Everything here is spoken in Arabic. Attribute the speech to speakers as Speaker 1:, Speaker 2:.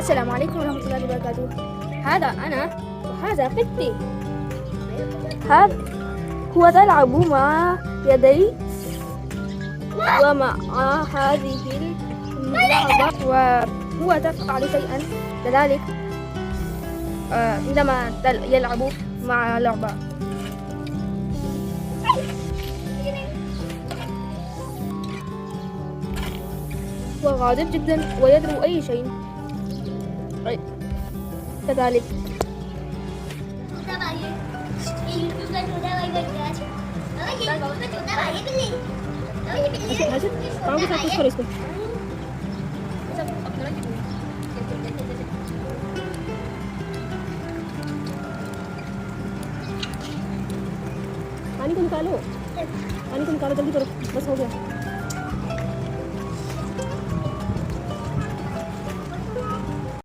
Speaker 1: السلام عليكم ورحمة الله وبركاته. هذا أنا وهذا قطي. هذا هو تلعب مع يدي ومع هذه اللعبة، وهو تفعل شيئا كذلك عندما يلعب مع لعبة. هو غاضب جدا ويضرب أي شيء كذلك. पानी को निकालो जल्दी करो, बस हो गया।